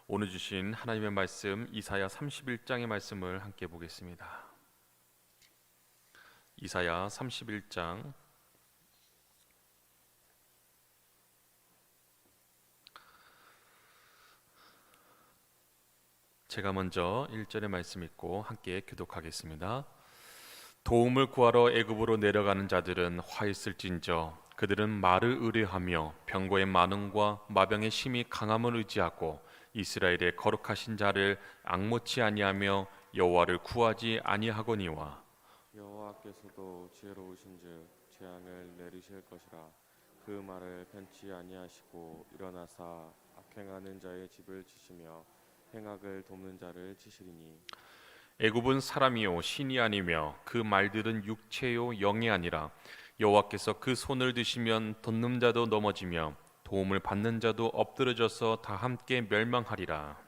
오늘 주신 하나님의 말씀 이사야 31장의 말씀을 함께 보겠습니다. 이사야 31장 제가 먼저 1절의 말씀 읽고 함께 교독하겠습니다. 도움을 구하러 애굽으로 내려가는 자들은 화 있을진저 그들은 말을 의뢰하며 병거의 많음과 마병의 심히 강함을 의지하고 이스라엘의 거룩하신 자를 앙모치 아니하며 여호와를 구하지 아니하거니와 여호와께서도 지혜로우신즉 재앙을 내리실 것이라. 그 말을 편치 아니하시고 일어나사 악행하는 자의 집을 치시며 행악을 돕는 자를 치시리니 애굽은 사람이요 신이 아니며 그 말들은 육체요 영이 아니라 여호와께서 그 손을 드시면 돋는 자도 넘어지며 도움을 받는 자도 엎드러져서 다 함께 멸망하리라.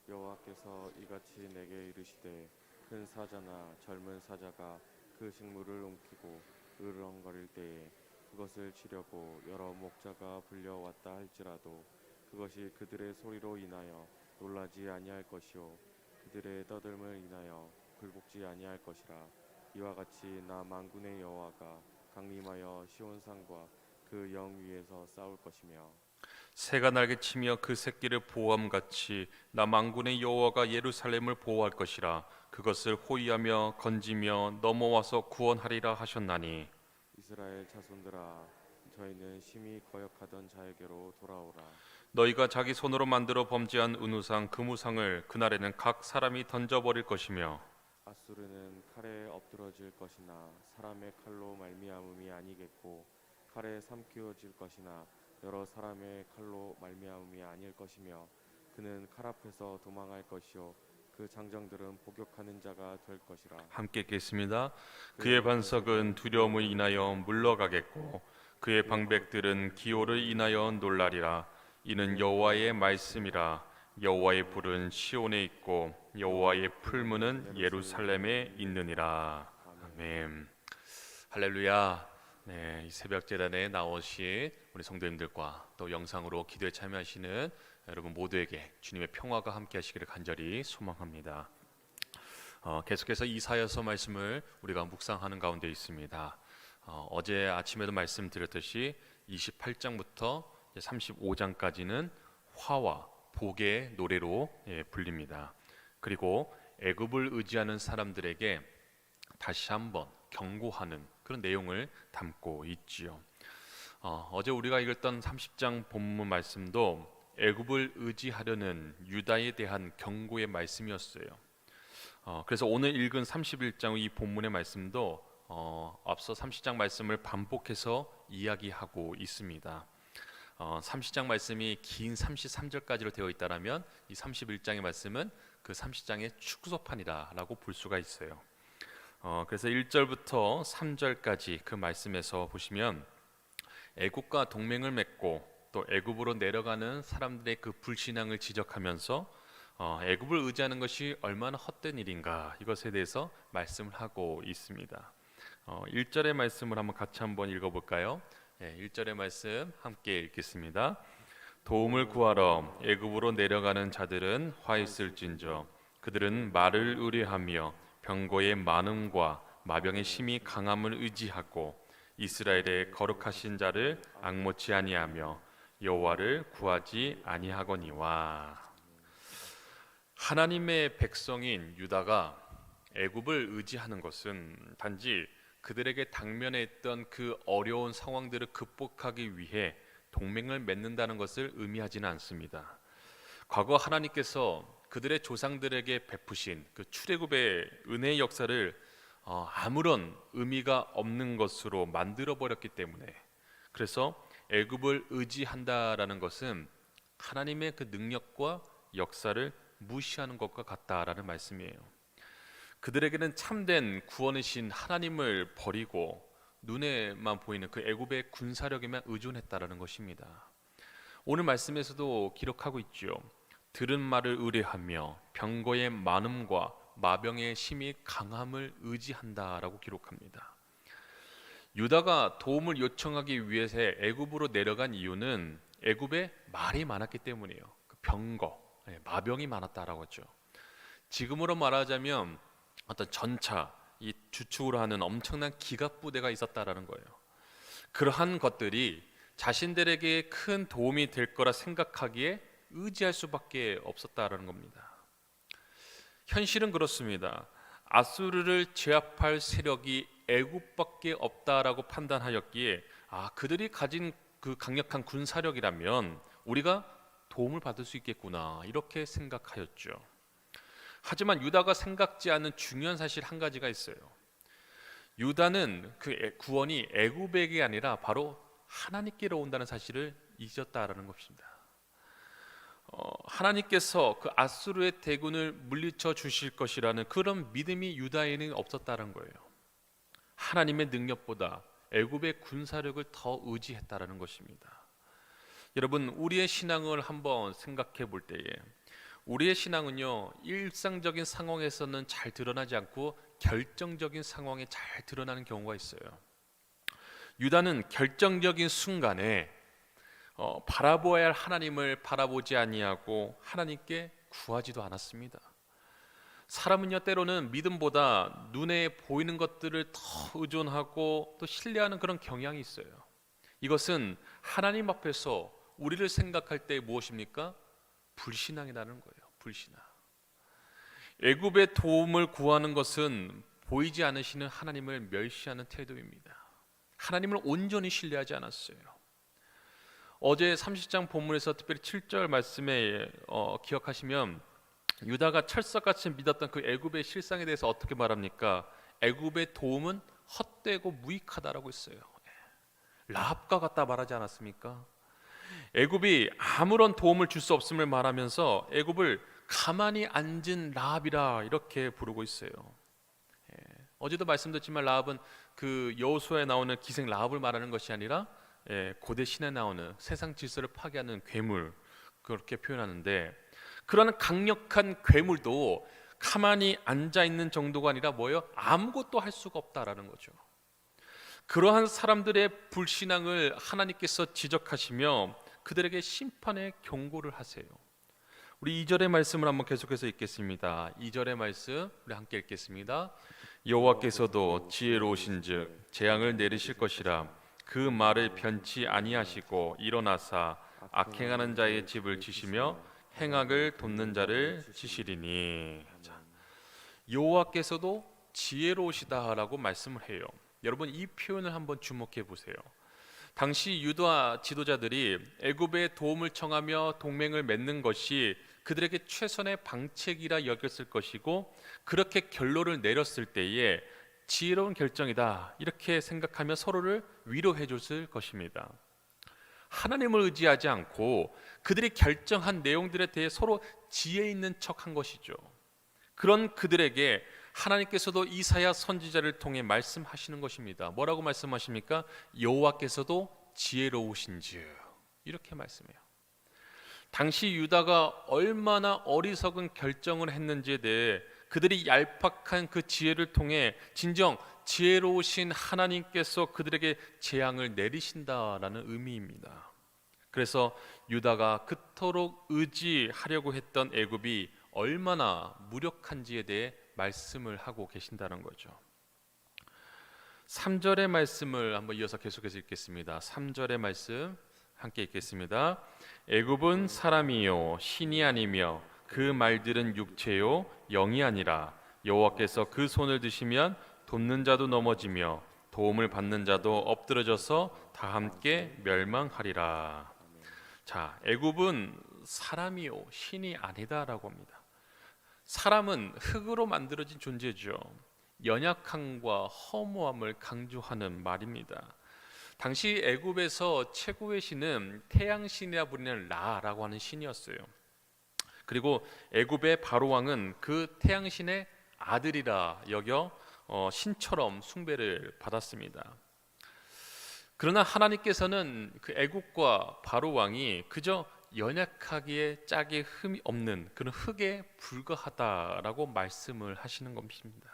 여호와께서 이같이 내게 이르시되 큰 사자나 젊은 사자가 그 식물을 움키고 으르렁거릴 때에 그것을 치려고 여러 목자가 불려왔다 할지라도 그것이 그들의 소리로 인하여 놀라지 아니할 것이요 그들의 떠들음을 인하여 굴복지 아니할 것이라. 이와 같이 나 만군의 여호와가 강림하여 시온산과 그 영 위에서 싸울 것이며 새가 날개치며 그 새끼를 보호함같이 나 만군의 여호와가 예루살렘을 보호할 것이라. 그것을 호위하며 건지며 넘어와서 구원하리라 하셨나니 이스라엘 자손들아 저희는 심히 거역하던 자에게로 돌아오라. 너희가 자기 손으로 만들어 범죄한 은우상 금우상을 그날에는 각 사람이 던져버릴 것이며 아수르는 칼에 엎드러질 것이나 사람의 칼로 말미암음이 아니겠고 칼에 삼키어질 것이나 여러 사람의 칼로 말미암음이 아닐 것이며 그는 칼 앞에서 도망할 것이요 그 장정들은 복역하는 자가 될 것이라. 함께 읽겠습니다. 그의 반석은 두려움을 인하여 물러가겠고 그의 방백들은 기호를 인하여 놀라리라. 이는 여호와의 말씀이라. 여호와의 불은 시온에 있고 여호와의 풀무는 예루살렘에 있느니라. 아멘. 할렐루야. 네, 이 새벽 제단에 나오신 우리 성도님들과 또 영상으로 기도에 참여하시는 여러분 모두에게 주님의 평화가 함께 하시기를 간절히 소망합니다. 계속해서 이사야서 말씀을 우리가 묵상하는 가운데 있습니다. 어제 아침에도 말씀드렸듯이 28장부터 35장까지는 화와 복의 노래로 불립니다. 그리고 애굽을 의지하는 사람들에게 다시 한번 경고하는 그런 내용을 담고 있지요. 어제 우리가 읽었던 30장 본문 말씀도 애굽을 의지하려는 유다에 대한 경고의 말씀이었어요. 그래서 오늘 읽은 31장 이 본문의 말씀도 앞서 30장 말씀을 반복해서 이야기하고 있습니다. 30장 말씀이 긴 33절까지로 되어 있다면 이 31장의 말씀은 그 30장의 축소판이라고 볼 수가 있어요. 그래서 1절부터 3절까지 그 말씀에서 보시면 애굽과 동맹을 맺고 또 애굽으로 내려가는 사람들의 그 불신앙을 지적하면서 애굽을 의지하는 것이 얼마나 헛된 일인가 이것에 대해서 말씀을 하고 있습니다. 1절의 말씀을 같이 한번 읽어볼까요? 1절의 말씀 함께 읽겠습니다. 도움을 구하러 애굽으로 내려가는 자들은 화 있을진저 그들은 말을 의뢰하며 병거의 많음과 마병의 심히 강함을 의지하고 이스라엘의 거룩하신 자를 앙모치 아니하며 여호와를 구하지 아니하거니와. 하나님의 백성인 유다가 애굽을 의지하는 것은 단지 그들에게 당면했던 그 어려운 상황들을 극복하기 위해 동맹을 맺는다는 것을 의미하지는 않습니다. 과거 하나님께서 그들의 조상들에게 베푸신 그 출애굽의 은혜의 역사를 아무런 의미가 없는 것으로 만들어 버렸기 때문에, 그래서 애굽을 의지한다라는 것은 하나님의 그 능력과 역사를 무시하는 것과 같다라는 말씀이에요. 그들에게는 참된 구원이신 하나님을 버리고 눈에만 보이는 그 애굽의 군사력에만 의존했다라는 것입니다. 오늘 말씀에서도 기록하고 있죠. 들은 말을 의뢰하며 병거의 많음과 마병의 심히 강함을 의지한다라고 기록합니다. 유다가 도움을 요청하기 위해서 애굽으로 내려간 이유는 애굽에 말이 많았기 때문이에요. 그 병거, 마병이 많았다라고 했죠. 지금으로 말하자면 어떤 전차, 이 주축으로 하는 엄청난 기갑 부대가 있었다라는 거예요. 그러한 것들이 자신들에게 큰 도움이 될 거라 생각하기에 의지할 수밖에 없었다라는 겁니다. 현실은 그렇습니다. 아수르를 제압할 세력이 애굽밖에 없다라고 판단하였기에 그들이 가진 그 강력한 군사력이라면 우리가 도움을 받을 수 있겠구나 이렇게 생각하였죠. 하지만 유다가 생각지 않은 중요한 사실 한 가지가 있어요. 유다는 그 구원이 애굽에게 아니라 바로 하나님께로 온다는 사실을 잊었다라는 것입니다. 하나님께서 그 아수르의 대군을 물리쳐 주실 것이라는 그런 믿음이 유다에는 없었다는 거예요. 하나님의 능력보다 애굽의 군사력을 더 의지했다라는 것입니다. 여러분, 우리의 신앙을 한번 생각해 볼 때에 우리의 신앙은요, 일상적인 상황에서는 잘 드러나지 않고 결정적인 상황에 잘 드러나는 경우가 있어요. 유다는 결정적인 순간에 바라보아야 할 하나님을 바라보지 아니하고 하나님께 구하지도 않았습니다. 사람은요, 때로는 믿음보다 눈에 보이는 것들을 더 의존하고 또 신뢰하는 그런 경향이 있어요. 이것은 하나님 앞에서 우리를 생각할 때 무엇입니까? 불신앙이라는 거예요. 불신앙. 애굽의 도움을 구하는 것은 보이지 않으시는 하나님을 멸시하는 태도입니다. 하나님을 온전히 신뢰하지 않았어요. 어제 30장 본문에서 특별히 7절 말씀에 기억하시면 유다가 철석같이 믿었던 그 애굽의 실상에 대해서 어떻게 말합니까? 애굽의 도움은 헛되고 무익하다라고 했어요. 라합과 같다 말하지 않았습니까? 애굽이 아무런 도움을 줄 수 없음을 말하면서 애굽을 가만히 앉은 라합이라 이렇게 부르고 있어요. 어제도 말씀드렸지만 라합은 그 여호수아에 나오는 기생 라합을 말하는 것이 아니라 고대 신에 나오는 세상 질서를 파괴하는 괴물, 그렇게 표현하는데, 그러한 강력한 괴물도 가만히 앉아 있는 정도가 아니라 뭐예요? 아무것도 할 수가 없다라는 거죠. 그러한 사람들의 불신앙을 하나님께서 지적하시며 그들에게 심판의 경고를 하세요. 우리 2절의 말씀을 한번 계속해서 읽겠습니다. 2절의 말씀 우리 함께 읽겠습니다. 여호와께서도 지혜로우신즉 재앙을 내리실 것이라 그 말을 변치 아니하시고 일어나사 악행하는 자의 집을 치시며 행악을 돕는 자를 치시리니. 여호와께서도 지혜로우시다라고 말씀을 해요. 여러분, 이 표현을 한번 주목해 보세요. 당시 유다 지도자들이 애굽의 도움을 청하며 동맹을 맺는 것이 그들에게 최선의 방책이라 여겼을 것이고, 그렇게 결론을 내렸을 때에 지혜로운 결정이다 이렇게 생각하며 서로를 위로해 줬을 것입니다. 하나님을 의지하지 않고 그들이 결정한 내용들에 대해 서로 지혜 있는 척한 것이죠. 그런 그들에게 하나님께서도 이사야 선지자를 통해 말씀하시는 것입니다. 뭐라고 말씀하십니까? 여호와께서도 지혜로우신즉 이렇게 말씀해요. 당시 유다가 얼마나 어리석은 결정을 했는지에 대해 그들이 얄팍한 그 지혜를 통해 진정 지혜로우신 하나님께서 그들에게 재앙을 내리신다라는 의미입니다. 그래서 유다가 그토록 의지하려고 했던 애굽이 얼마나 무력한지에 대해 말씀을 하고 계신다는 거죠. 3절의 말씀을 한번 이어서 계속해서 읽겠습니다. 3절의 말씀 함께 읽겠습니다. 애굽은 사람이요 신이 아니며 그 말들은 육체요 영이 아니라 여호와께서 그 손을 드시면 돕는 자도 넘어지며 도움을 받는 자도 엎드러져서 다 함께 멸망하리라. 자, 애굽은 사람이요 신이 아니다라고 합니다. 사람은 흙으로 만들어진 존재죠. 연약함과 허무함을 강조하는 말입니다. 당시 애굽에서 최고의 신은 태양신이라 불리는 라라고 하는 신이었어요. 그리고 애굽의 바로 왕은 그 태양신의 아들이라 여겨 신처럼 숭배를 받았습니다. 그러나 하나님께서는 그 애굽과 바로 왕이 그저 연약하기에 짝에 흠이 없는 그런 흙에 불과하다라고 말씀을 하시는 것입니다.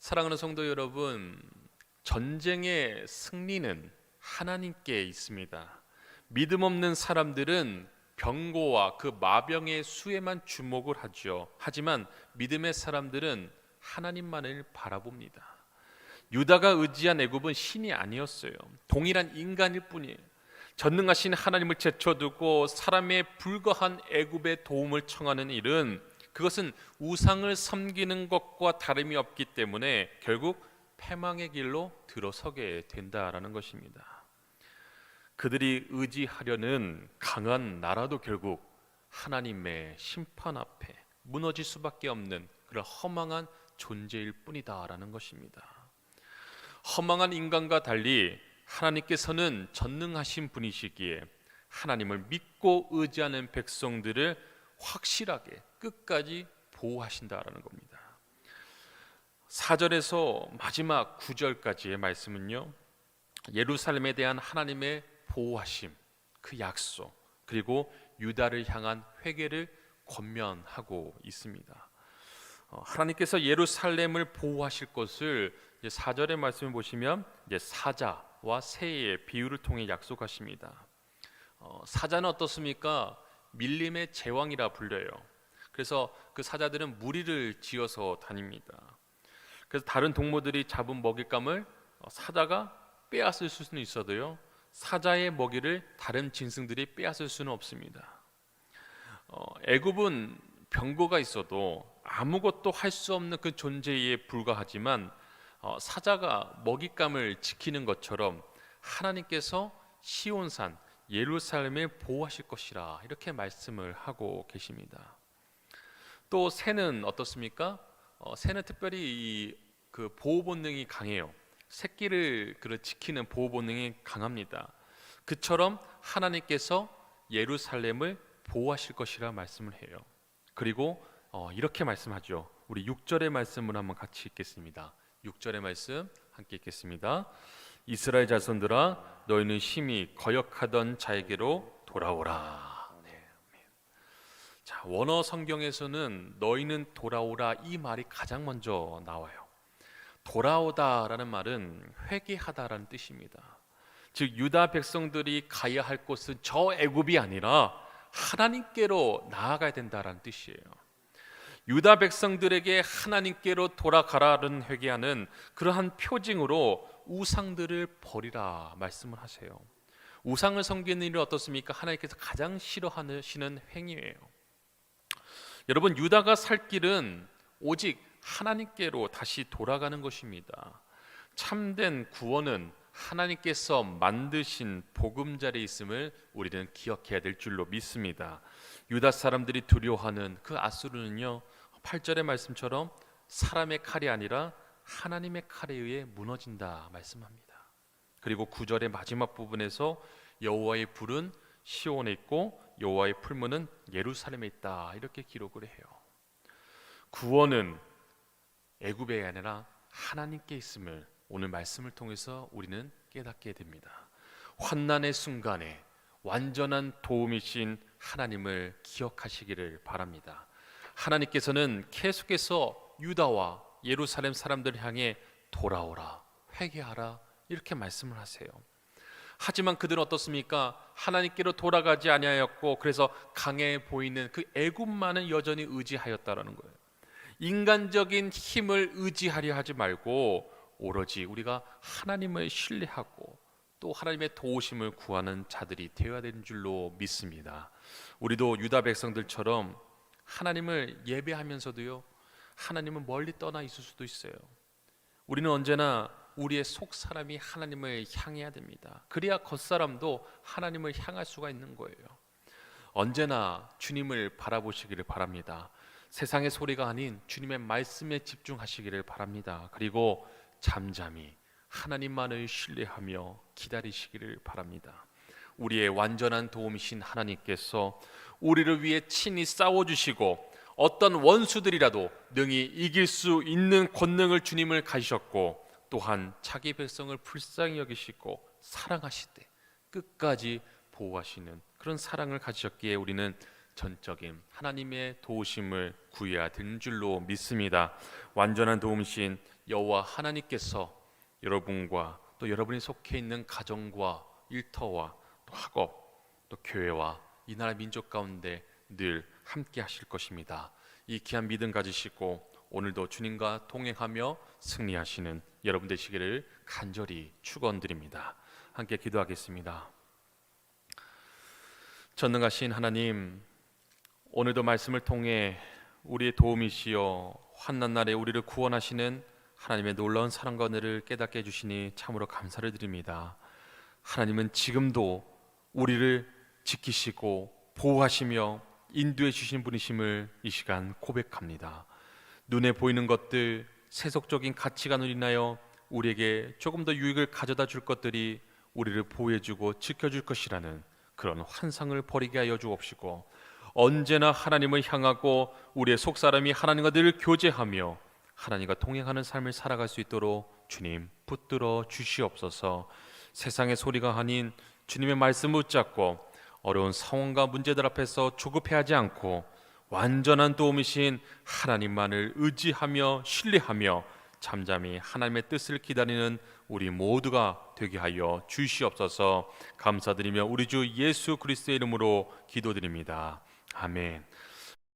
사랑하는 성도 여러분, 전쟁의 승리는 하나님께 있습니다. 믿음 없는 사람들은 병고와 그 마병의 수에만 주목을 하죠. 하지만 믿음의 사람들은 하나님만을 바라봅니다. 유다가 의지한 애굽은 신이 아니었어요. 동일한 인간일 뿐이에요. 전능하신 하나님을 제쳐두고 사람에 불과한 애굽의 도움을 청하는 일은, 그것은 우상을 섬기는 것과 다름이 없기 때문에 결국 패망의 길로 들어서게 된다라는 것입니다. 그들이 의지하려는 강한 나라도 결국 하나님의 심판 앞에 무너질 수밖에 없는 그런 허망한 존재일 뿐이다라는 것입니다. 허망한 인간과 달리 하나님께서는 전능하신 분이시기에 하나님을 믿고 의지하는 백성들을 확실하게 끝까지 보호하신다라는 겁니다. 4절에서 마지막 9절까지의 말씀은요, 예루살렘에 대한 하나님의 보호하심, 그 약속, 그리고 유다를 향한 회개를 권면하고 있습니다. 하나님께서 예루살렘을 보호하실 것을 4절의 말씀을 보시면 사자와 새의 비유를 통해 약속하십니다. 사자는 어떻습니까? 밀림의 제왕이라 불려요. 그래서 그 사자들은 무리를 지어서 다닙니다. 그래서 다른 동물들이 잡은 먹잇감을 사자가 빼앗을 수는 있어도요, 사자의 먹이를 다른 짐승들이 빼앗을 수는 없습니다. 애굽은 병거가 있어도 아무것도 할 수 없는 그 존재에 불과하지만 사자가 먹잇감을 지키는 것처럼 하나님께서 시온산 예루살렘을 보호하실 것이라 이렇게 말씀을 하고 계십니다. 또 새는 어떻습니까? 새는 특별히 그 보호 본능이 강해요. 새끼를 지키는 보호 본능이 강합니다. 그처럼 하나님께서 예루살렘을 보호하실 것이라 말씀을 해요. 그리고 이렇게 말씀하죠. 우리 6절의 말씀을 한번 같이 읽겠습니다. 6절의 말씀 함께 읽겠습니다. 이스라엘 자손들아, 너희는 심히 거역하던 자에게로 돌아오라. 네. 자, 원어 성경에서는 너희는 돌아오라 이 말이 가장 먼저 나와요. 돌아오다라는 말은 회개하다라는 뜻입니다. 즉 유다 백성들이 가야 할 곳은 저 애굽이 아니라 하나님께로 나아가야 된다라는 뜻이에요. 유다 백성들에게 하나님께로 돌아가라는 회개하는 그러한 표징으로 우상들을 버리라 말씀을 하세요. 우상을 섬기는 일은 어떻습니까? 하나님께서 가장 싫어하시는 행위예요. 여러분, 유다가 살 길은 오직 하나님께로 다시 돌아가는 것입니다. 참된 구원은 하나님께서 만드신 보금자리에 있음을 우리는 기억해야 될 줄로 믿습니다. 유다 사람들이 두려워하는 그 아수르는요, 8절의 말씀처럼 사람의 칼이 아니라 하나님의 칼에 의해 무너진다 말씀합니다. 그리고 9절의 마지막 부분에서 여호와의 불은 시온에 있고 여호와의 풀무는 예루살렘에 있다 이렇게 기록을 해요. 구원은 애굽에 아니라 하나님께 있음을 오늘 말씀을 통해서 우리는 깨닫게 됩니다. 환난의 순간에 완전한 도움이신 하나님을 기억하시기를 바랍니다. 하나님께서는 계속해서 유다와 예루살렘 사람들을 향해 돌아오라, 회개하라 이렇게 말씀을 하세요. 하지만 그들은 어떻습니까? 하나님께로 돌아가지 아니하였고 그래서 강해 보이는 그 애굽만을 여전히 의지하였다라는 거예요. 인간적인 힘을 의지하려 하지 말고 오로지 우리가 하나님을 신뢰하고 또 하나님의 도우심을 구하는 자들이 되어야 되는 줄로 믿습니다. 우리도 유다 백성들처럼 하나님을 예배하면서도요, 하나님은 멀리 떠나 있을 수도 있어요. 우리는 언제나 우리의 속 사람이 하나님을 향해야 됩니다. 그래야 겉사람도 하나님을 향할 수가 있는 거예요. 언제나 주님을 바라보시기를 바랍니다. 세상의 소리가 아닌 주님의 말씀에 집중하시기를 바랍니다. 그리고 잠잠히 하나님만을 신뢰하며 기다리시기를 바랍니다. 우리의 완전한 도움이신 하나님께서 우리를 위해 친히 싸워주시고 어떤 원수들이라도 능히 이길 수 있는 권능을 주님을 가지셨고 또한 자기 백성을 불쌍히 여기시고 사랑하시되 끝까지 보호하시는 그런 사랑을 가지셨기에 우리는 전적인 하나님의 도우심을 구해야 되는 줄로 믿습니다. 완전한 도움이신 여호와 하나님께서 여러분과 또 여러분이 속해 있는 가정과 일터와 또 학업 또 교회와 이 나라 민족 가운데 늘 함께 하실 것입니다. 이 귀한 믿음 가지시고 오늘도 주님과 동행하며 승리하시는 여러분 되시기를 간절히 축원드립니다. 함께 기도하겠습니다. 전능하신 하나님, 오늘도 말씀을 통해 우리의 도움이시여 환난 날에 우리를 구원하시는 하나님의 놀라운 사랑과 은혜를 깨닫게 해주시니 참으로 감사를 드립니다. 하나님은 지금도 우리를 지키시고 보호하시며 인도해 주신 분이심을 이 시간 고백합니다. 눈에 보이는 것들, 세속적인 가치관을 인하여 우리에게 조금 더 유익을 가져다 줄 것들이 우리를 보호해주고 지켜줄 것이라는 그런 환상을 버리게 하여 주옵시고, 언제나 하나님을 향하고 우리의 속사람이 하나님과 늘 교제하며 하나님과 동행하는 삶을 살아갈 수 있도록 주님 붙들어 주시옵소서. 세상의 소리가 아닌 주님의 말씀을 붙잡고 어려운 상황과 문제들 앞에서 조급해하지 않고 완전한 도움이신 하나님만을 의지하며 신뢰하며 잠잠히 하나님의 뜻을 기다리는 우리 모두가 되게 하여 주시옵소서. 감사드리며 우리 주 예수 그리스도의 이름으로 기도드립니다. 아멘.